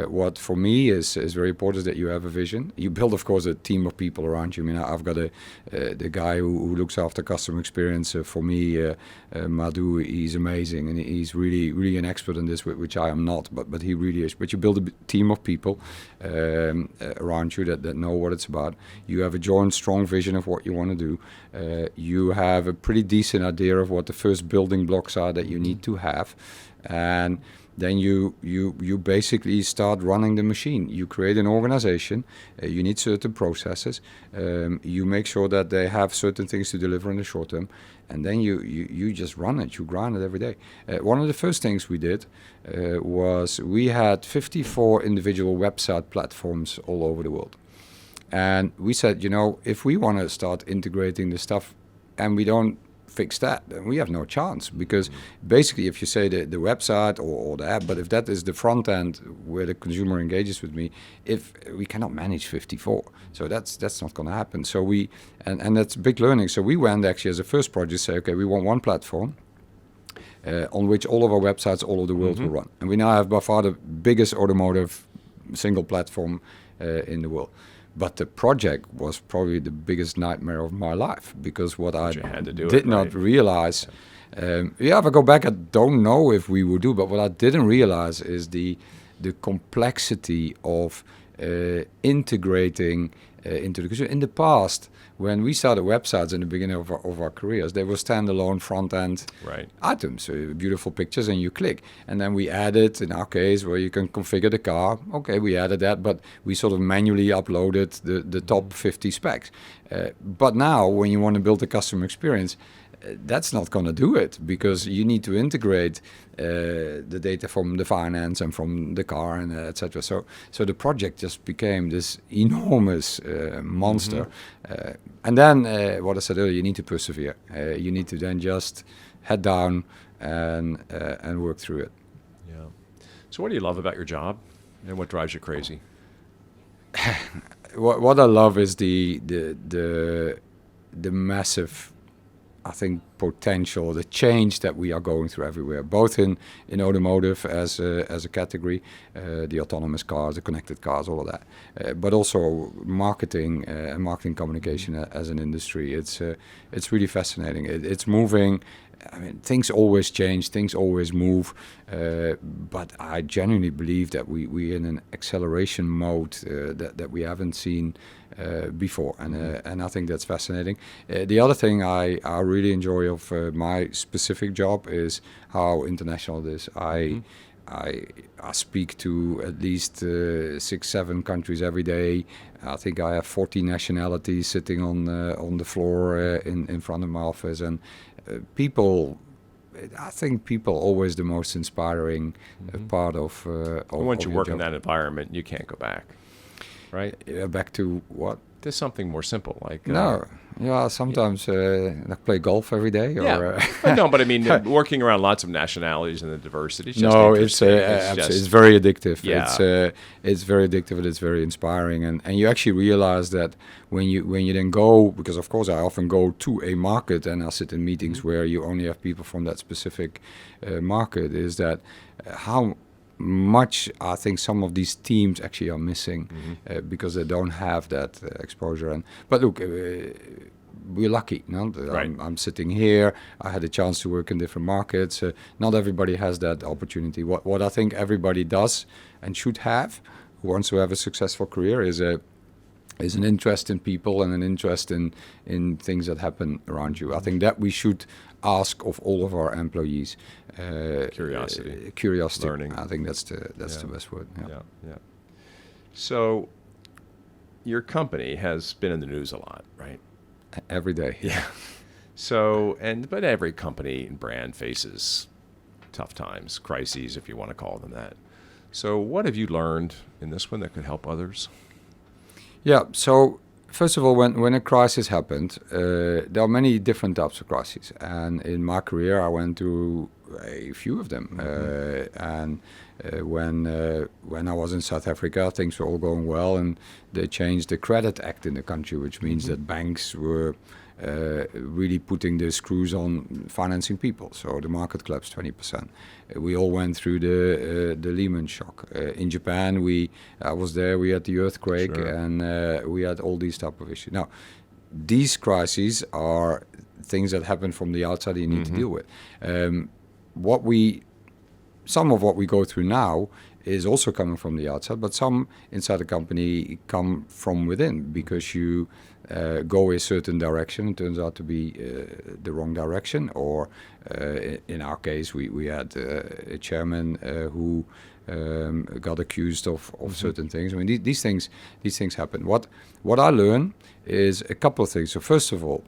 A: What for me is very important is that you have a vision. You build, of course, a team of people around you. I mean, I've got the guy who looks after customer experience for me, Madhu. He's amazing, and he's really an expert in this, which I am not, but he really is. But you build a team of people around you that know what it's about. You have a joint, strong vision of what you want to do. You have a pretty decent idea of what the first building blocks are that you need to have. And then you basically start running the machine. You create an organization. You need certain processes. You make sure that they have certain things to deliver in the short term, and then you just run it. You grind it every day. One of the first things we did was we had 54 individual website platforms all over the world, and we said, if we want to start integrating the stuff, and we don't fix that, then we have no chance, because basically if you say the website or the app, but if that is the front end where the consumer engages with me, if we cannot manage 54, so that's not going to happen. So and that's big learning. So we went actually as a first project, say, okay, we want one platform on which all of our websites all over the world will run, and we now have by far the biggest automotive single platform in the world. But the project was probably the biggest nightmare of my life, because what I did not realize, if I go back, I don't know if we would do, but what I didn't realize is the complexity of integrating into the consumer. In the past, when we started websites in the beginning of our careers, they were standalone front-end items, beautiful pictures, and you click. And then we added, in our case, where you can configure the car. Okay, we added that, but we sort of manually uploaded the top 50 specs. But now, when you want to build a customer experience, that's not going to do it, because you need to integrate the data from the finance and from the car and etc. So the project just became this enormous monster. And then what I said earlier, you need to persevere. You need to then just head down and work through it.
B: Yeah. So what do you love about your job, and what drives you crazy?
A: What I love is the massive, I think, potential, the change that we are going through everywhere, both in automotive as a category, the autonomous cars, the connected cars, all of that, but also marketing and marketing communication as an industry. It's really fascinating. It's moving I mean, things always change, things always move, but I genuinely believe that we're in an acceleration mode that we haven't seen before, and I think that's fascinating. The other thing I really enjoy of my specific job is how international it is. I speak to at least 6-7 countries every day. I think I have 40 nationalities sitting on the floor in front of my office, and people. I think people always the most inspiring part of.
B: Once you
A: your
B: work
A: job.
B: in that environment, you can't go back, right?
A: Back to what?
B: There's something more simple, like
A: No, yeah. Sometimes I play golf every day. Or,
B: No, but I mean, working around lots of nationalities and the diversity. It's just
A: no, it's
B: interesting.
A: it's very addictive.
B: Yeah.
A: It's very addictive and it's very inspiring, and you actually realize that when you then go, because of course I often go to a market and I sit in meetings where you only have people from that specific market, is that how much I think some of these teams actually are missing because they don't have that exposure. But look, we're lucky. No?
B: Right.
A: I'm sitting here. I had a chance to work in different markets. Not everybody has that opportunity. What I think everybody does and should have, who wants to have a successful career, is an interest in people and an interest in things that happen around you. I think that we should ask of all of our employees. Curiosity,
B: learning.
A: I think that's the best word.
B: Yeah. So, your company has been in the news a lot, right?
A: Every day.
B: Yeah. So, but every company and brand faces tough times, crises, if you want to call them that. So, what have you learned in this one that could help others?
A: Yeah. So, first of all, when a crisis happened, there are many different types of crises, and in my career, I went through a few of them. When I was in South Africa, things were all going well, and they changed the Credit Act in the country, which means that banks were really putting the screws on financing people. So the market collapsed 20%. We all went through the Lehman shock. In Japan, I was there. We had the earthquake,
B: Sure.
A: and we had all these type of issues. Now, these crises are things that happen from the outside that you need to deal with. Some of what we go through now is also coming from the outside, but some inside the company come from within because you go a certain direction. It turns out to be the wrong direction, or in our case, we had a chairman who got accused of certain things. I mean, these things happen. What I learn is a couple of things. So first of all,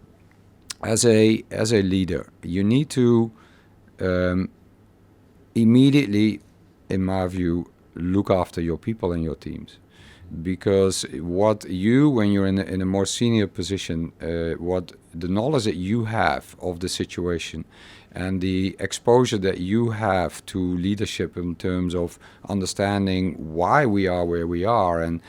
A: as a leader, you need to immediately, in my view, look after your people and your teams. Because when you're in a more senior position, what the knowledge that you have of the situation and the exposure that you have to leadership in terms of understanding why we are where we are and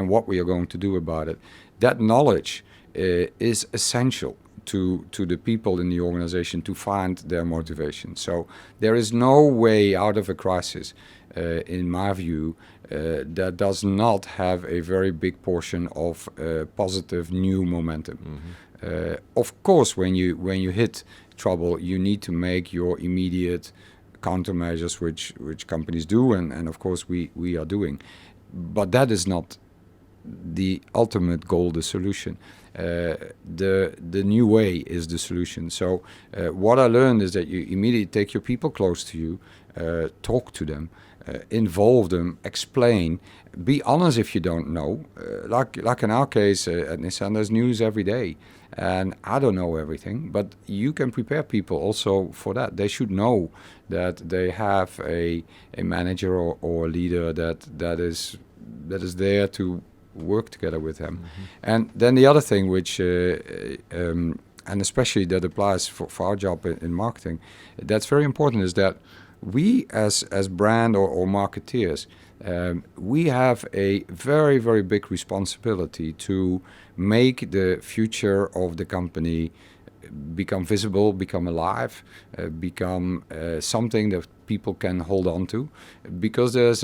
A: what we are going to do about it, that knowledge is essential to the people in the organization to find their motivation. So there is no way out of a crisis, in my view, that does not have a very big portion of positive new momentum. Of course, when you hit trouble, you need to make your immediate countermeasures, which companies do, and of course we are doing. But that is not the ultimate goal, the solution. The new way is the solution. So what I learned is that you immediately take your people close to you, talk to them, involve them, explain, be honest if you don't know. Like in our case at Nissan, there's news every day, and I don't know everything, but you can prepare people also for that. They should know that they have a manager or a leader that is there to work together with them. And then the other thing, which and especially that applies for our job in marketing, that's very important, is that we as brand or marketeers, we have a very, very big responsibility to make the future of the company become visible, become alive, become something that people can hold on to, because there's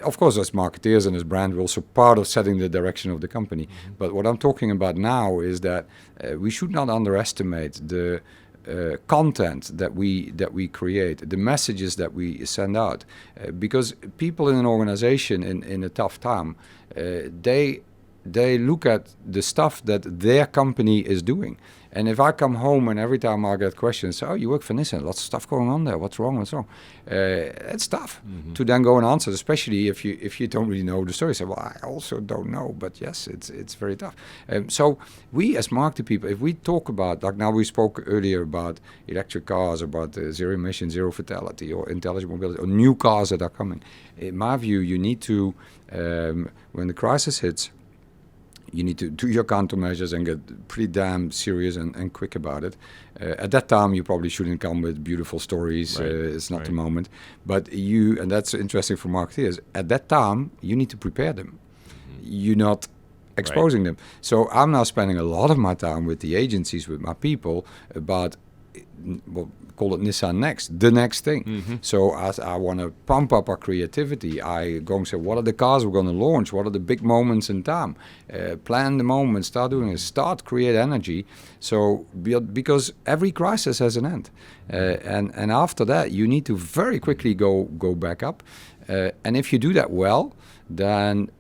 A: of course, as marketeers and as brand, we're also part of setting the direction of the company. But what I'm talking about now is that we should not underestimate the content that we create, the messages that we send out, because people in an organization in a tough time, they look at the stuff that their company is doing. And if I come home and every time I get questions, oh, you work for Nissan, lots of stuff going on there. What's wrong? It's tough to then go and answer, especially if you don't really know the story. So, well, I also don't know, but yes, it's very tough. So we as marketing people, if we talk about, like now we spoke earlier about electric cars, about zero emission, zero fatality, or intelligent mobility, or new cars that are coming. In my view, you need to, when the crisis hits, you need to do your countermeasures and get pretty damn serious and quick about it. At that time, you probably shouldn't come with beautiful stories.
B: Right.
A: It's not the moment. But and that's interesting for marketeers, at that time, you need to prepare them. You're not exposing them. So I'm now spending a lot of my time with the agencies, with my people, about, well, call it Nissan Next, the next thing. So as I want to pump up our creativity, I go and say, what are the cars we're going to launch? What are the big moments in time? Plan the moment, start doing it, create energy. So because every crisis has an end. And after that, you need to very quickly go back up. And if you do that well, then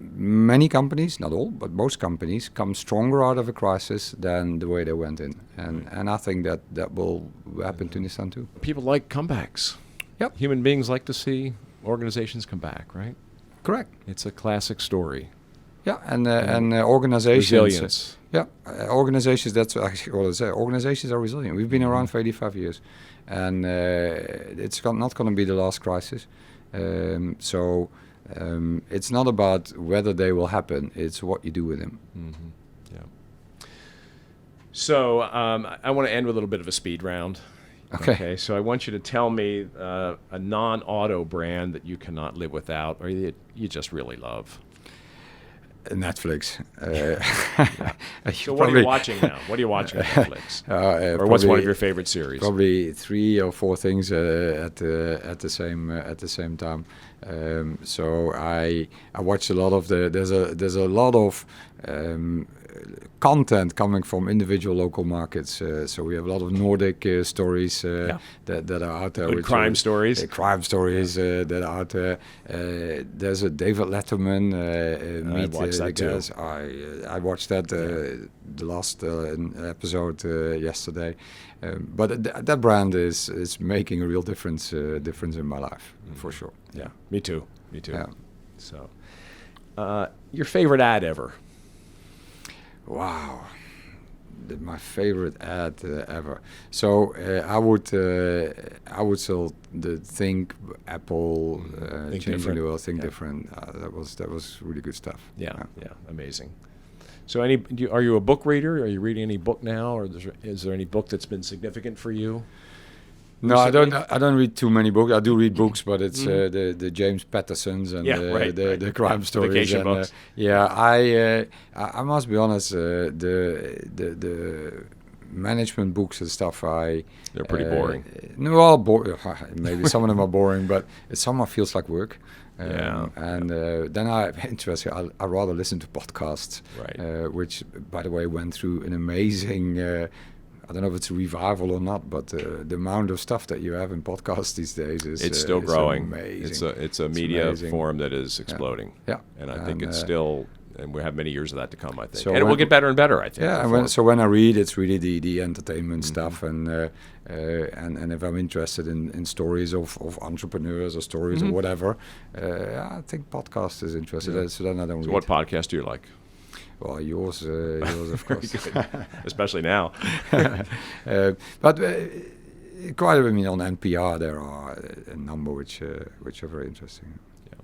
A: many companies, not all, but most companies, come stronger out of a crisis than the way they went in. And I think that will happen to Nissan too.
B: People like comebacks.
A: Yep.
B: Human beings like to see organizations come back, right?
A: Correct.
B: It's a classic story.
A: Yeah, and organizations.
B: Resilience.
A: Organizations, that's actually what I say. Organizations are resilient. We've been around for 85 years. And it's not going to be the last crisis. It's not about whether they will happen, it's what you do with them.
B: Yeah. So I want to end with a little bit of a speed round.
A: Okay.
B: So I want you to tell me a non-auto brand that you cannot live without, or you just really love.
A: Netflix.
B: So what are you watching now? What are you watching on Netflix? Or what's one of your favorite series?
A: Probably 3 or 4 things at the same time. So I watch a lot of there's a lot of content coming from individual local markets. So we have a lot of Nordic stories that are out there.
B: Good crime stories.
A: Crime stories that are out there. There's a David Letterman.
B: I watched that too.
A: I watched that the last episode yesterday. But that brand is making a real difference in my life, for sure.
B: Yeah, me too.
A: Yeah.
B: So, your favorite ad ever?
A: Wow, my favorite ad ever. So I would still think Apple,
B: Think
A: changing
B: different.
A: the world, think
B: Yeah.
A: different. That was really good stuff.
B: Yeah, amazing. So, are you a book reader? Are you reading any book now, or is there any book that's been significant for you?
A: No,
B: recently?
A: I don't read too many books. I do read books, but it's the James Pattersons and the crime stories.
B: Vacation
A: and,
B: books.
A: I must be honest. The management books and stuff.
B: They're pretty boring.
A: No, all maybe some of them are boring, but some feels like work. And then I'm interested. I rather listen to podcasts, which, by the way, went through an amazing. I don't know if it's a revival or not, but the amount of stuff that you have in podcasts these days is
B: still growing.
A: Amazing.
B: It's a media form that is exploding.
A: Yeah.
B: And I think it's still, and we have many years of that to come, I think.
A: So
B: And it will get better and better, I think.
A: Yeah, when I read, it's really the entertainment stuff, and if I'm interested in stories of entrepreneurs or stories or whatever, I think podcast is interesting.
B: Yeah.
A: So then I don't read.
B: What podcast do you like?
A: Well, yours of course.
B: Especially now.
A: But quite a bit. On NPR, there are a number which are very interesting.
B: Yeah.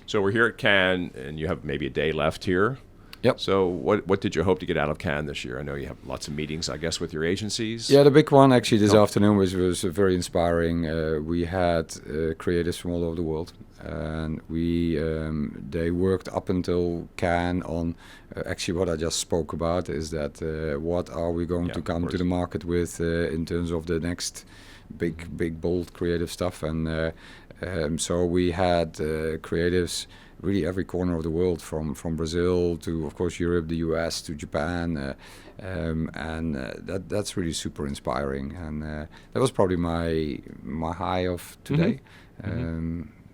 B: So we're here at Cannes, and you have maybe a day left here.
A: Yep.
B: So what did you hope to get out of Cannes this year? I know you have lots of meetings, I guess, with your agencies.
A: Yeah, the big one actually this afternoon was very inspiring. We had creatives from all over the world, and they worked up until Cannes on actually what I just spoke about, is that what are we going to come to the market with in terms of the next big, bold creative stuff. And so we had creatives really every corner of the world, from Brazil to, of course, Europe, the US to Japan, and that's really super inspiring. And that was probably my high of today.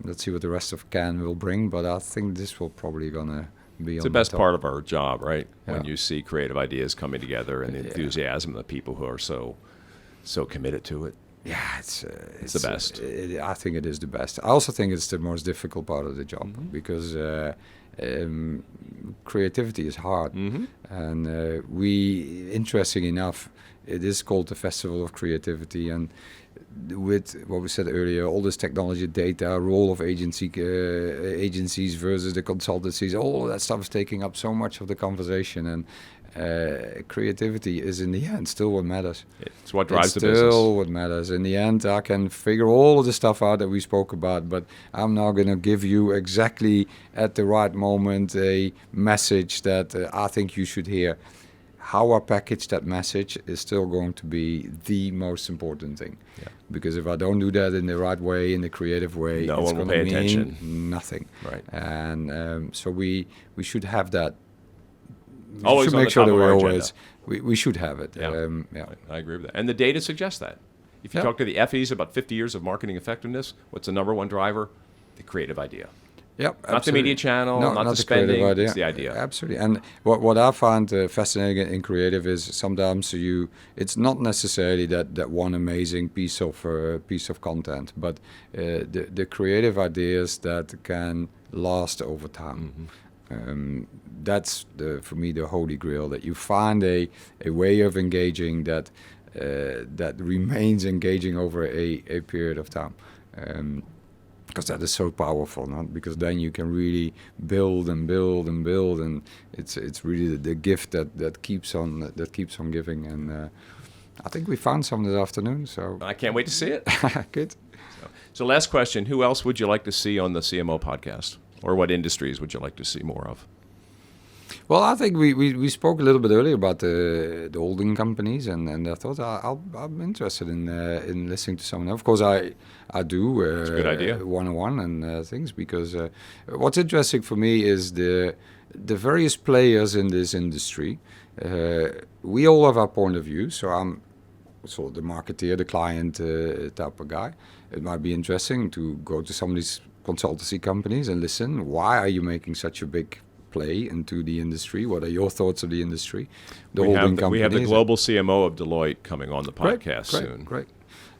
A: Let's see what the rest of Cannes will bring, but I think this will probably gonna be
B: It's
A: on
B: the best
A: top.
B: part of our job, right? When
A: Yeah.
B: you see creative ideas coming together and the enthusiasm of the people who are so committed to it.
A: Yeah,
B: It's the best.
A: I think it is the best. I also think it's the most difficult part of the job because creativity is hard. And interesting enough, it is called the Festival of Creativity. And with what we said earlier, all this technology, data, role of agencies versus the consultancies, all of that stuff is taking up so much of the conversation. And creativity is in the end still what matters.
B: It's what drives the
A: Still
B: business.
A: what matters. In the end, I can figure all of the stuff out that we spoke about, but I'm now going to give you exactly at the right moment a message that I think you should hear. How I package that message is still going to be the most important thing.
B: Yeah.
A: Because if I don't do that in the right way, in the creative way,
B: No
A: it's
B: one will
A: going to
B: pay
A: mean
B: attention.
A: nothing.
B: Right.
A: And so we should have that. We
B: Always
A: should
B: on
A: make
B: the
A: sure
B: top
A: that
B: of
A: we
B: our
A: always
B: agenda.
A: we should have it.
B: Yeah.
A: Yeah.
B: I agree with that. And the data suggests that. If you
A: Yeah.
B: talk to the FEs about 50 years of marketing effectiveness, what's the number one driver? The creative idea.
A: Yep,
B: Not the
A: absolutely.
B: media channel,
A: No,
B: not the
A: creative
B: spending, it's the idea.
A: Absolutely. And what I find fascinating in creative is sometimes it's not necessarily that one amazing piece of content, but the creative ideas that can last over time. That's for me the holy grail, that you find a way of engaging that remains engaging over a period of time. Because that is so powerful, no? Because then you can really build and build and build, and it's really the gift that keeps on giving. And I think we found some this afternoon, so
B: I can't wait to see it.
A: good.
B: So last question, who else would you like to see on the CMO podcast? Or what industries would you like to see more of?
A: Well, I think we spoke a little bit earlier about the holding companies, and I thought I'm interested in listening to someone. Of course, I do.
B: It's a good idea.
A: One-on-one and things, because what's interesting for me is the various players in this industry. We all have our point of view. So I'm sort of the marketeer, the client type of guy. It might be interesting to go to some of these consultancy companies and listen. Why are you making such a big play into the industry? What are your thoughts of the industry?
B: We have the global CMO of Deloitte coming on the podcast soon.
A: Great.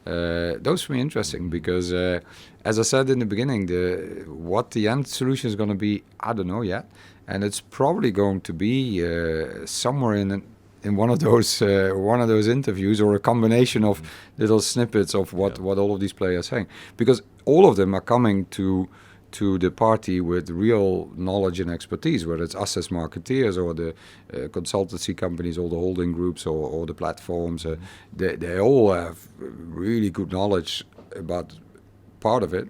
A: Those for me interesting because, as I said in the beginning, what the end solution is going to be, I don't know yet, and it's probably going to be somewhere in one of those interviews, or a combination of little snippets of what all of these players are saying, because all of them are coming to the party with real knowledge and expertise, whether it's us as marketeers or the consultancy companies, or the holding groups, or the platforms. They all have really good knowledge about part of it.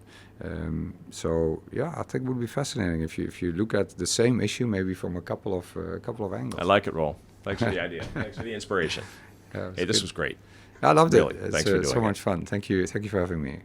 A: So yeah, I think it would be fascinating if you look at the same issue maybe from a couple of angles.
B: I like it, Roel. Thanks for the idea. Thanks for the inspiration. Hey, this was great.
A: I loved
B: Really,
A: it. It's
B: thanks for doing
A: so
B: it.
A: much fun. Thank you for having me.